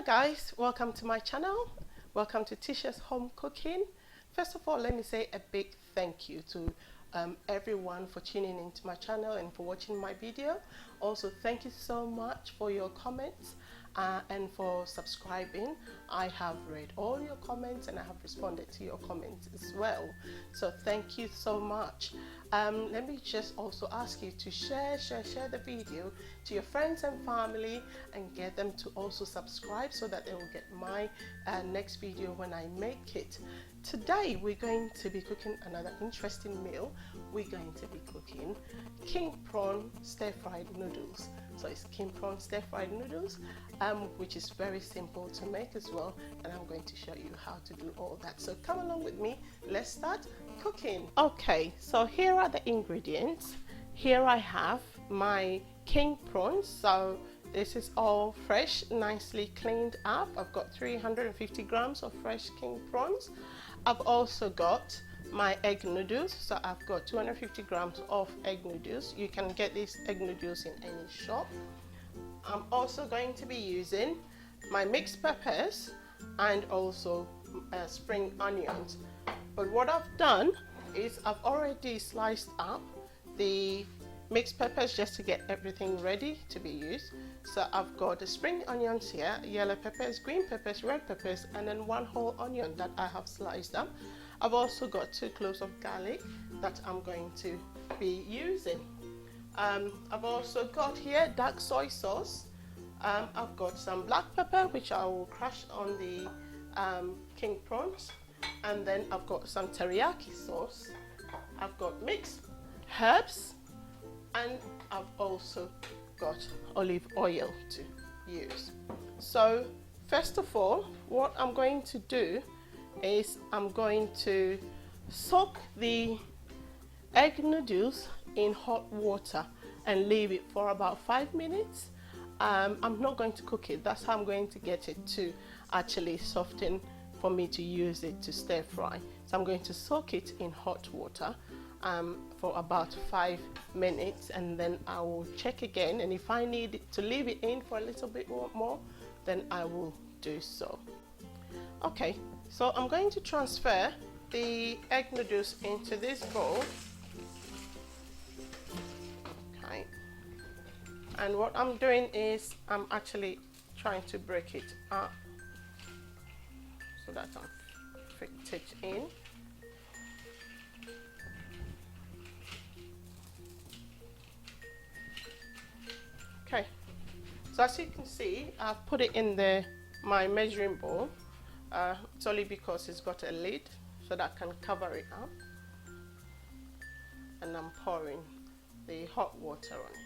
Hello guys, welcome to my channel. Welcome to Tisha's Home Cooking. First of all, let me say a big thank you to everyone for tuning into my channel and for watching my video. Also, thank you so much for your comments and for subscribing. I have read all your comments and I have responded to your comments as well. So thank you so much. Let me just also ask you to share the video to your friends and family and get them to also subscribe so that they will get my next video when I make it. Today we're going to be cooking another interesting meal. We're going to be cooking king prawn stir-fried noodles. So it's king prawn stir-fried noodles, which is very simple to make as well, and I'm going to show you how to do all that. So come along with me, let's start cooking. Okay, so here are the ingredients. Here I have my king prawns. So this is all fresh, nicely cleaned up. I've got 350 grams of fresh king prawns. I've also got my egg noodles. So I've got 250 grams of egg noodles. You can get these egg noodles in any shop. I'm also going to be using my mixed peppers and also spring onions. But what I've done is I've already sliced up the mixed peppers just to get everything ready to be used. So I've got the spring onions here, yellow peppers, green peppers, red peppers, and then one whole onion that I have sliced up. I've also got 2 cloves of garlic that I'm going to be using. I've also got here dark soy sauce. I've got some black pepper which I will crush on the king prawns, and then I've got some teriyaki sauce. I've got mixed herbs, and I've also got olive oil to use. So first of all, what I'm going to do is I'm going to soak the egg noodles in hot water and leave it for about 5 minutes. I'm not going to cook it. That's how I'm going to get it to actually soften for me to use it to stir fry. So I'm going to soak it in hot water for about 5 minutes, and then I will check again, and if I need to leave it in for a little bit more, then I will do so. Okay, so I'm going to transfer the egg noodles into this bowl. Okay, and what I'm doing is I'm actually trying to break it up so that I'm fit it in. Okay, so as you can see, I've put it in my measuring bowl. It's only because it's got a lid so that I can cover it up, and I'm pouring the hot water on it.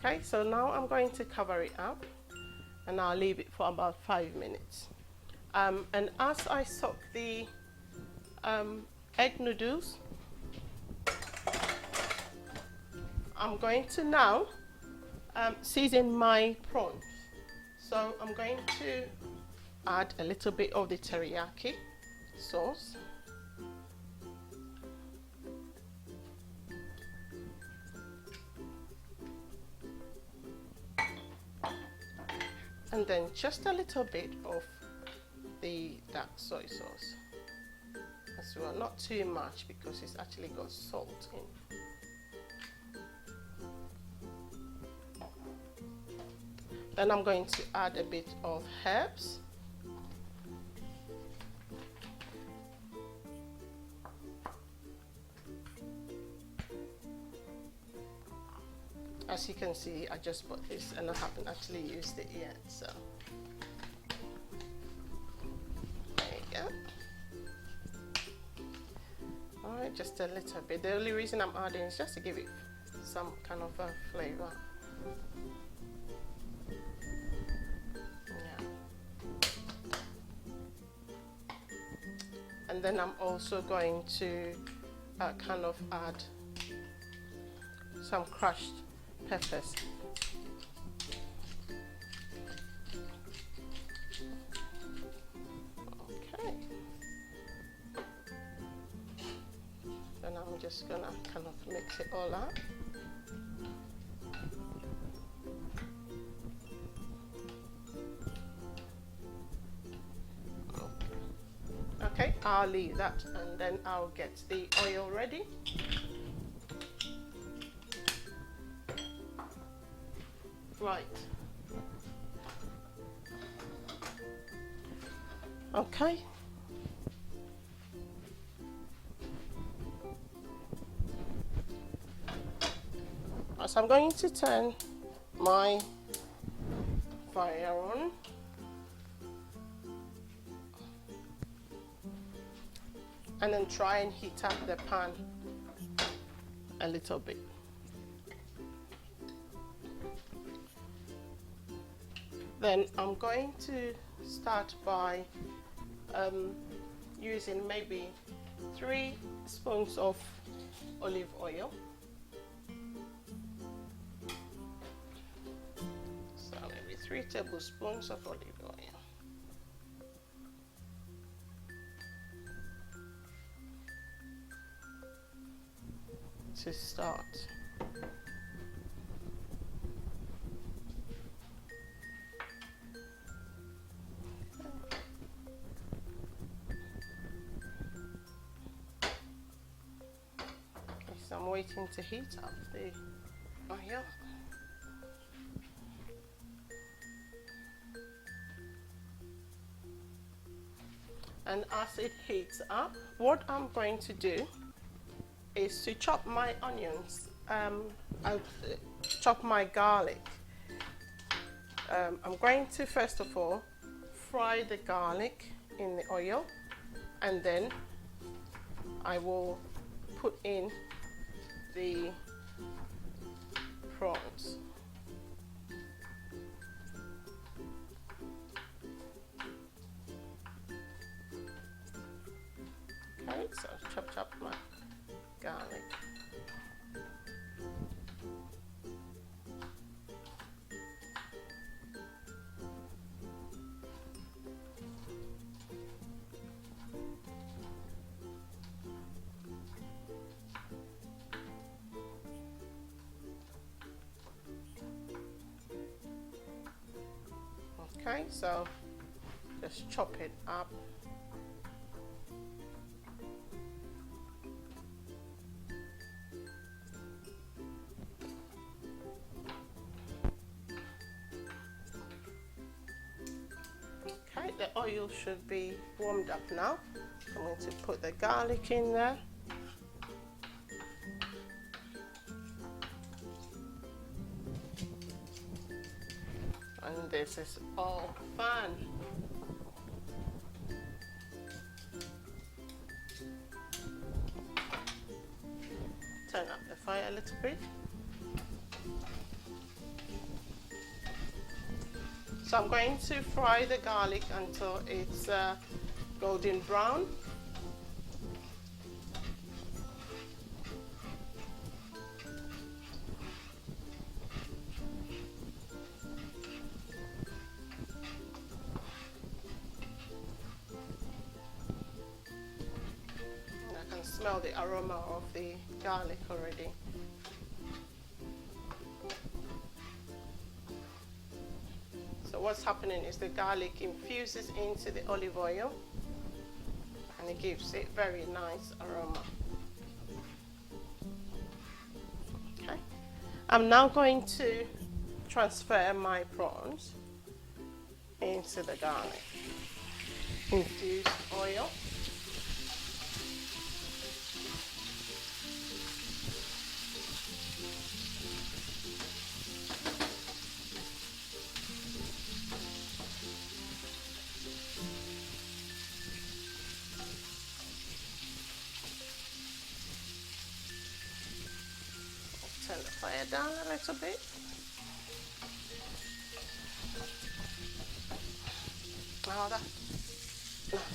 Okay, so now I'm going to cover it up and I'll leave it for about 5 minutes. And as I soak the egg noodles, I'm going to now season my prawns. So I'm going to add a little bit of the teriyaki sauce. And then just a little bit of the dark soy sauce as well, not too much because it's actually got salt in. Then I'm going to add a bit of herbs. As you can see, I just bought this and I haven't actually used it yet, so there you go. Alright, just a little bit. The only reason I'm adding is just to give it some kind of a flavor. Yeah. And then I'm also going to kind of add some crushed peppers. Okay. Then I'm just gonna kind of mix it all up. Okay, I'll leave that and then I'll get the oil ready. Right. Okay. So I'm going to turn my fire on. And then try and heat up the pan a little bit. Then I'm going to start by using maybe 3 spoons of olive oil. So maybe 3 tablespoons of olive oil. To start. Okay, so I'm waiting to heat up the oil. And as it heats up, what I'm going to do is to chop my onions. I'll chop my garlic. I'm going to first of all fry the garlic in the oil, and then I will put in the prawns. Okay, so chop my garlic. Okay, so just chop it up. Okay, the oil should be warmed up now. I'm going to put the garlic in there. And this is all fun. Turn up the fire a little bit. So I'm going to fry the garlic until it's golden brown. I can smell the aroma of the garlic already. So what's happening is the garlic infuses into the olive oil and it gives it very nice aroma. Okay, I'm now going to transfer my prawns into the garlic infused oil. Turn the fire down a little bit. Oh, that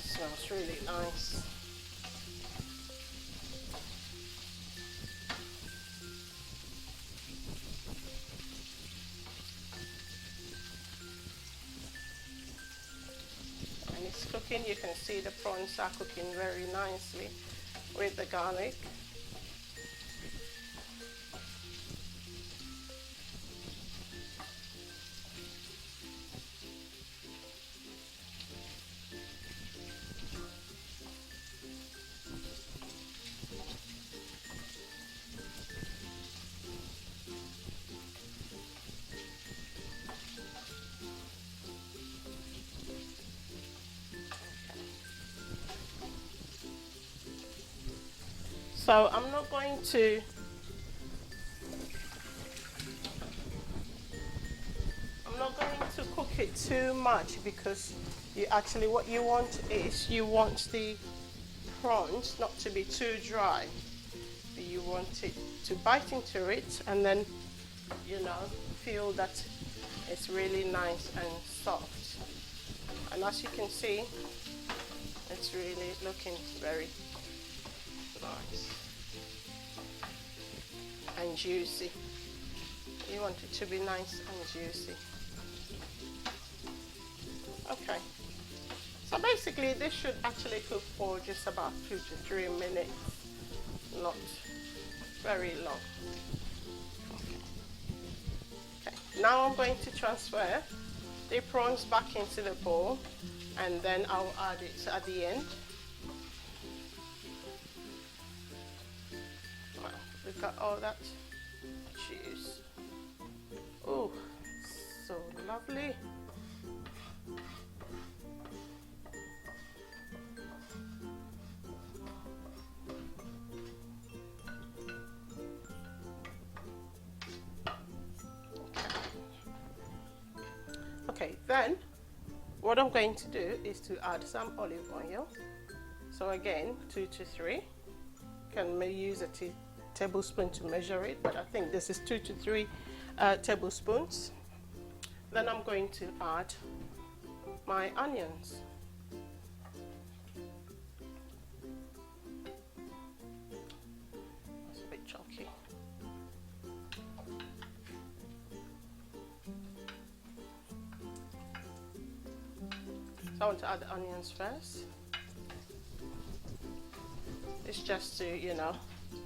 smells really nice. And it's cooking. You can see the prawns are cooking very nicely with the garlic. So I'm not going to cook it too much, because what you want is you want the prawns not to be too dry. You want it to bite into it and then, you know, feel that it's really nice and soft. And as you can see, it's really looking very nice and juicy. You want it to be nice and juicy. Okay, so basically this should actually cook for just about 2 to 3 minutes, not very long. Okay, now I'm going to transfer the prawns back into the bowl, and then I'll add it at the end. Wow, we've got all that juice. Oh, so lovely. Okay, then what I'm going to do is to add some olive oil. So again, 2 to 3. You can use a tablespoon to measure it, but I think this is 2 to 3 tablespoons. Then I'm going to add my onions. It's a bit chunky. So I want to add the onions first. It's just to, you know,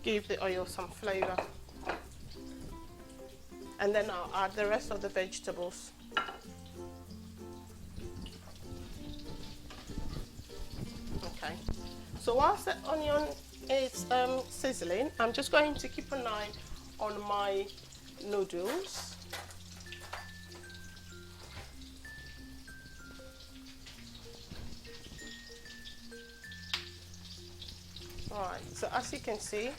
give the oil some flavor. And then I'll add the rest of the vegetables. Okay. So whilst the onion is sizzling, I'm just going to keep an eye on my noodles. Alright, so as you can see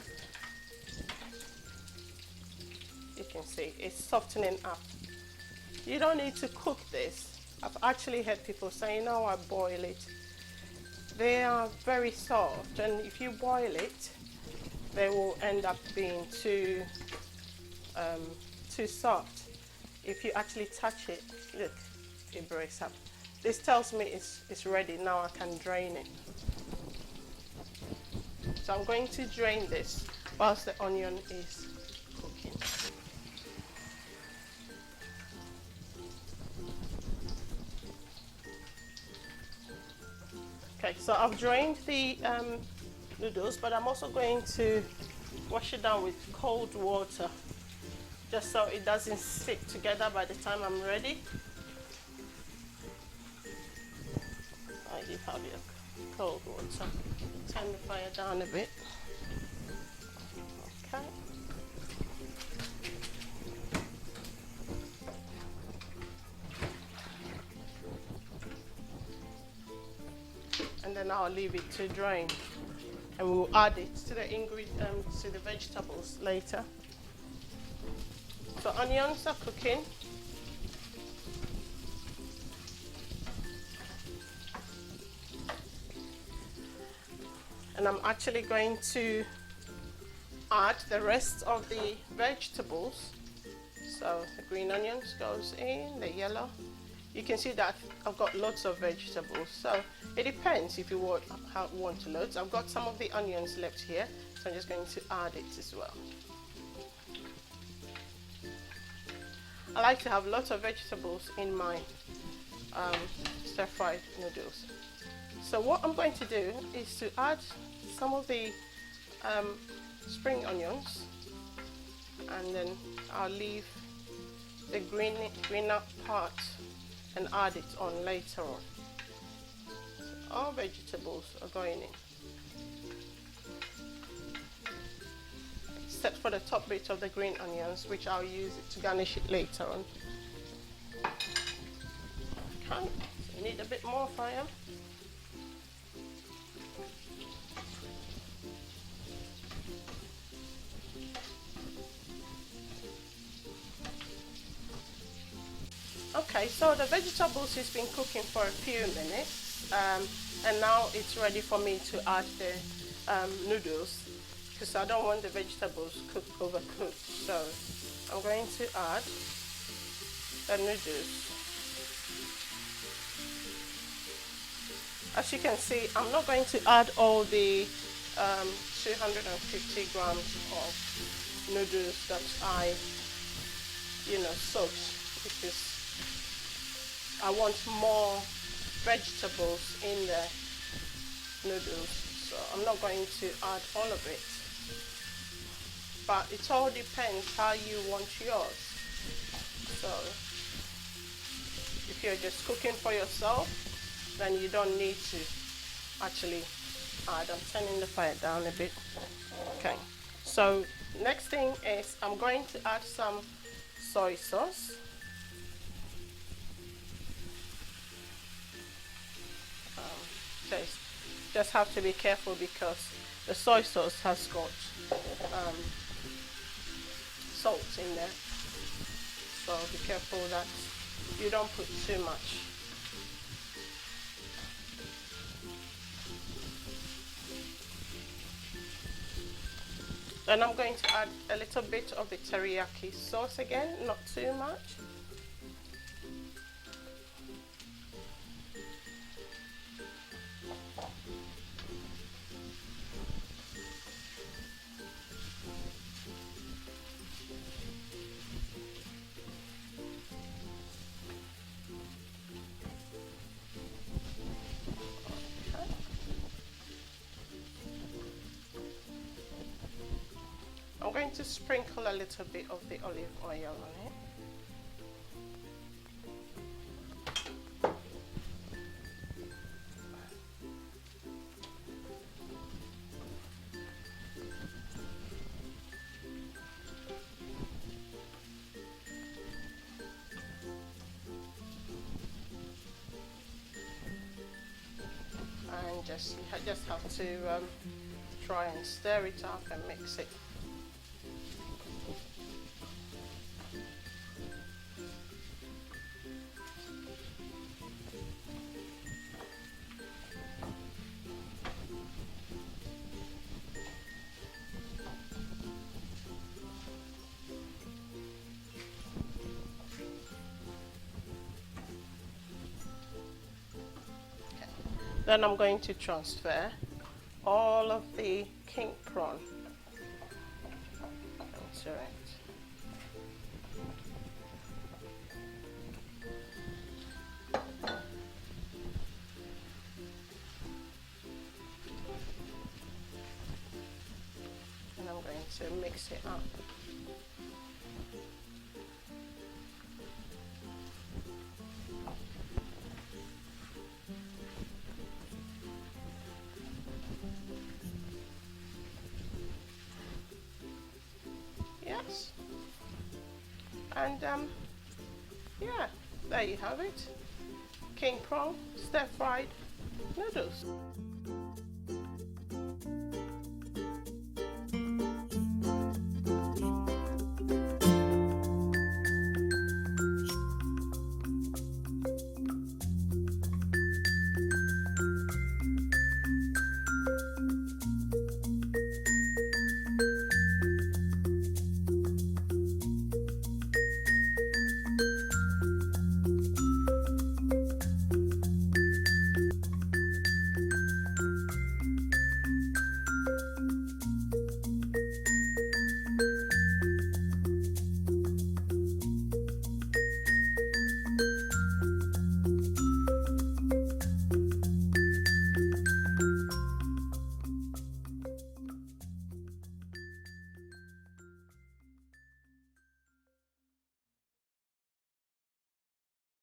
it's softening up. You don't need to cook this. I've actually heard people say, no, I boil it. They are very soft, and if you boil it, they will end up being too soft. If you actually touch it, look, it breaks up. This tells me it's ready. Now I can drain it. So I'm going to drain this whilst the onion is cooking. Okay, so I've drained the noodles, but I'm also going to wash it down with cold water, just so it doesn't stick together by the time I'm ready. I do have your cold water. Turn the fire down a bit. Okay. And then I'll leave it to drain, and we'll add it to the ingredients, to the vegetables later. So onions are cooking. And I'm actually going to add the rest of the vegetables. So the green onions goes in, the yellow. You can see that I've got lots of vegetables. So it depends if you want loads. I've got some of the onions left here, so I'm just going to add it as well. I like to have lots of vegetables in my stir-fried noodles. So what I'm going to do is to add some of the spring onions, and then I'll leave the greener part and add it on later on. So all vegetables are going in, except for the top bit of the green onions, which I'll use it to garnish it later on. Okay, so you need a bit more fire. Okay, so the vegetables has been cooking for a few minutes, and now it's ready for me to add the noodles, because I don't want the vegetables overcooked. So I'm going to add the noodles. As you can see, I'm not going to add all the 250 grams of noodles that I soaked, because I want more vegetables in the noodles, so I'm not going to add all of it, but it all depends how you want yours. So if you're just cooking for yourself, then you don't need to actually add. I'm turning the fire down a bit. Okay, so next thing is I'm going to add some soy sauce. Just have to be careful because the soy sauce has got salt in there, so be careful that you don't put too much. Then I'm going to add a little bit of the teriyaki sauce again, not too much. I'm going to sprinkle a little bit of the olive oil on it. And you just have to try and stir it up and mix it. Then I'm going to transfer all of the king prawn into it. And I'm going to mix it up. Yes, and yeah, there you have it, king prawn stir-fried noodles.